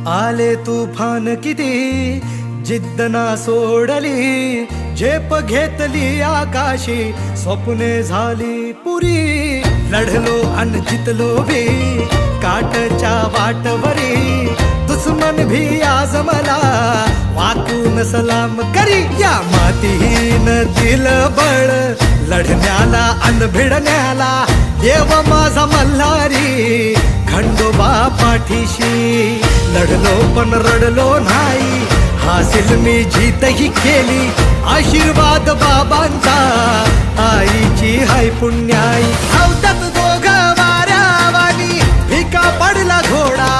आले तुफान किती जिद्द ना सोडली, झेप घेतली आकाशी, स्वप्ने झाली पुरी. लढलो अन जितलो भी काटच्या वाटवरी, दुश्मन भी आज मला वाकून सलाम करी. या मातीहीन दिल बळ लढण्याला अन भिडण्याला, देव माझा मल्हारी खंडोबा पाठीशी. लढलो पण रडलो नाही, हासिल मी जीतही केली, आशीर्वाद बाबांचा आईची हाय पुण्याई. धावतात दोघं वाऱ्यावानी, फिका पडला घोडा